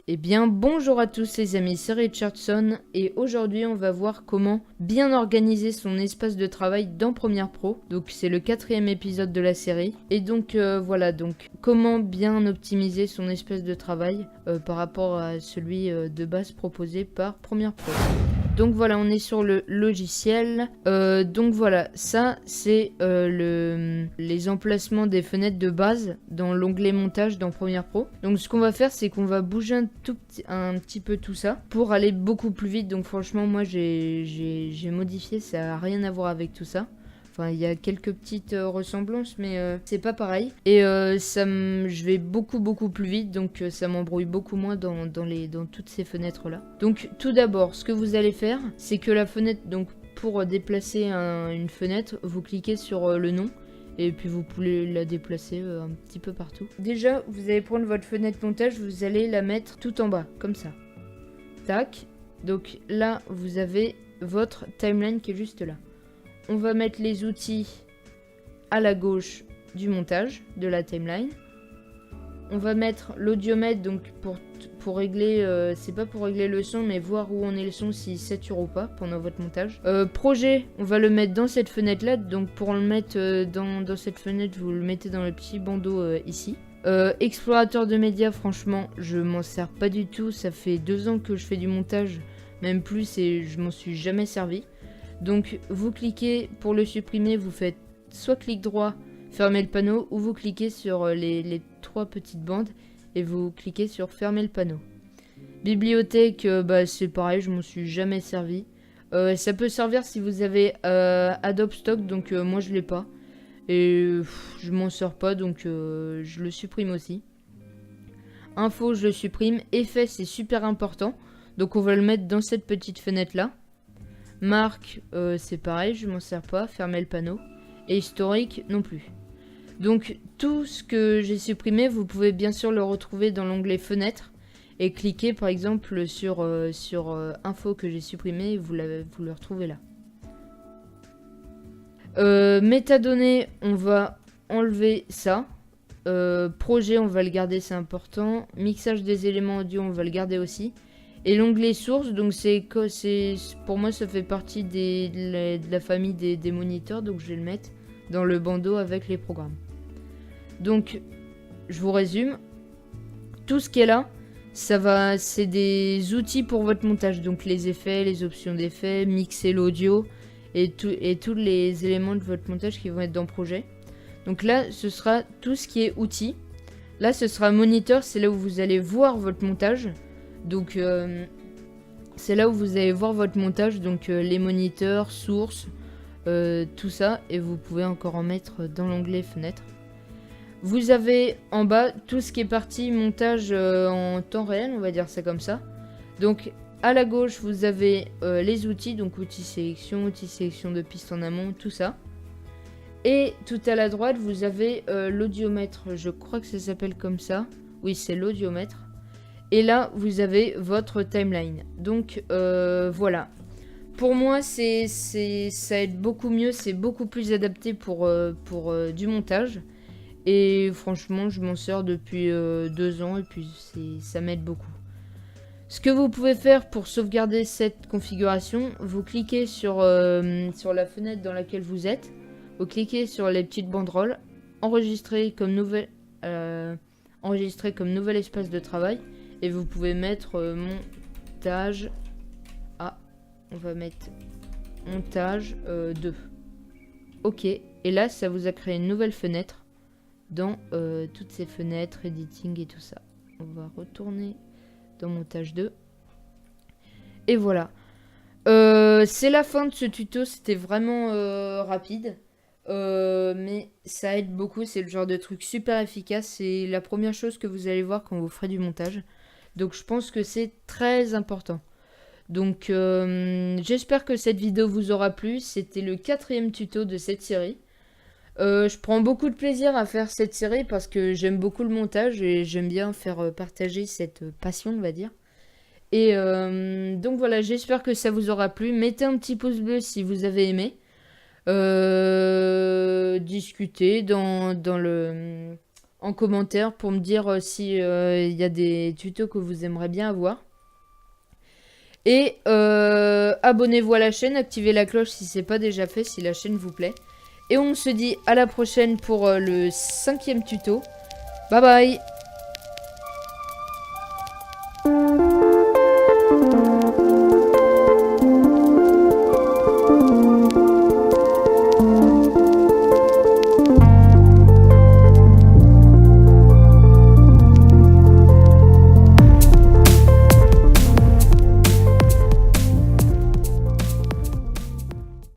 Eh bien, bonjour à tous les amis, c'est Richardson et aujourd'hui on va voir comment bien organiser son espace de travail dans Premiere Pro. Donc c'est le 4e épisode de la série. Et donc voilà, donc comment bien optimiser son espace de travail par rapport à celui de base proposé par Premiere Pro. Donc voilà, on est sur le logiciel. Donc voilà, ça c'est les emplacements des fenêtres de base dans l'onglet montage dans Premiere Pro. Donc ce qu'on va faire, c'est qu'on va bouger un petit peu tout ça pour aller beaucoup plus vite. Donc franchement, moi j'ai modifié, ça n'a rien à voir avec tout ça. Enfin, il y a quelques petites ressemblances, mais c'est pas pareil. Et je vais beaucoup plus vite, donc ça m'embrouille beaucoup moins dans toutes ces fenêtres-là. Donc, tout d'abord, ce que vous allez faire, c'est que la fenêtre, donc pour déplacer une fenêtre, vous cliquez sur le nom. Et puis vous pouvez la déplacer un petit peu partout. Déjà, vous allez prendre votre fenêtre montage, vous allez la mettre tout en bas, comme ça. Tac. Donc là, vous avez votre timeline qui est juste là. On va mettre les outils à la gauche du montage de la timeline. On va mettre l'audiomètre donc pour régler, c'est pas pour régler le son, mais voir où en est le son, s'il sature ou pas pendant votre montage. Projet, on va le mettre dans cette fenêtre là. Donc pour le mettre dans cette fenêtre, vous le mettez dans le petit bandeau ici. Explorateur de médias, franchement, je m'en sers pas du tout. Ça fait 2 ans que je fais du montage, même plus, et je m'en suis jamais servi. Donc vous cliquez pour le supprimer, vous faites soit clic droit, fermer le panneau, ou vous cliquez sur les 3 petites bandes et vous cliquez sur fermer le panneau. Bibliothèque, c'est pareil, je m'en suis jamais servi. Ça peut servir si vous avez Adobe Stock, donc moi je l'ai pas. Et je m'en sers pas, donc je le supprime aussi. Info, je le supprime. Effet, c'est super important, donc on va le mettre dans cette petite fenêtre là. Marque, c'est pareil, je m'en sers pas, fermer le panneau. Et historique, non plus. Donc tout ce que j'ai supprimé, vous pouvez bien sûr le retrouver dans l'onglet fenêtre. Et cliquer par exemple sur info que j'ai supprimé, et vous le retrouvez là. Métadonnées, on va enlever ça. Projet, on va le garder, c'est important. Mixage des éléments audio, on va le garder aussi. Et l'onglet source, donc pour moi ça fait partie de la famille des moniteurs, donc je vais le mettre dans le bandeau avec les programmes. Donc je vous résume, tout ce qui est là, c'est des outils pour votre montage, donc les effets, les options d'effets, mixer l'audio et tous les éléments de votre montage qui vont être dans projet. Donc là ce sera tout ce qui est outils. Là ce sera moniteur, c'est là où vous allez voir votre montage. Donc c'est là où vous allez voir votre montage, donc les moniteurs, sources, tout ça, et vous pouvez encore en mettre dans l'onglet fenêtre. Vous avez en bas tout ce qui est partie montage en temps réel, on va dire ça comme ça. Donc à la gauche vous avez les outils, donc outils sélection de piste en amont, tout ça. Et tout à la droite vous avez l'audiomètre, je crois que ça s'appelle comme ça. Oui, c'est l'audiomètre. Et là, vous avez votre timeline. Donc, voilà. Pour moi, ça aide beaucoup mieux. C'est beaucoup plus adapté pour du montage. Et franchement, je m'en sers depuis 2 ans. Et puis, ça m'aide beaucoup. Ce que vous pouvez faire pour sauvegarder cette configuration, vous cliquez sur la fenêtre dans laquelle vous êtes. Vous cliquez sur les petites banderoles. Enregistrer comme nouvel espace de travail. Et vous pouvez mettre montage. Ah, on va mettre montage 2. Ok, et là ça vous a créé une nouvelle fenêtre dans toutes ces fenêtres, editing et tout ça. On va retourner dans montage 2. Et voilà. C'est la fin de ce tuto, c'était vraiment rapide. Mais ça aide beaucoup, c'est le genre de truc super efficace. C'est la première chose que vous allez voir quand vous ferez du montage. Donc je pense que c'est très important. Donc j'espère que cette vidéo vous aura plu. C'était le 4e tuto de cette série. Je prends beaucoup de plaisir à faire cette série parce que j'aime beaucoup le montage et j'aime bien faire partager cette passion, on va dire. Et donc voilà, j'espère que ça vous aura plu. Mettez un petit pouce bleu si vous avez aimé. Discutez en commentaire pour me dire si y a des tutos que vous aimeriez bien avoir. Et abonnez-vous à la chaîne, activez la cloche si c'est pas déjà fait, si la chaîne vous plaît. Et on se dit à la prochaine pour le 5e tuto. Bye bye!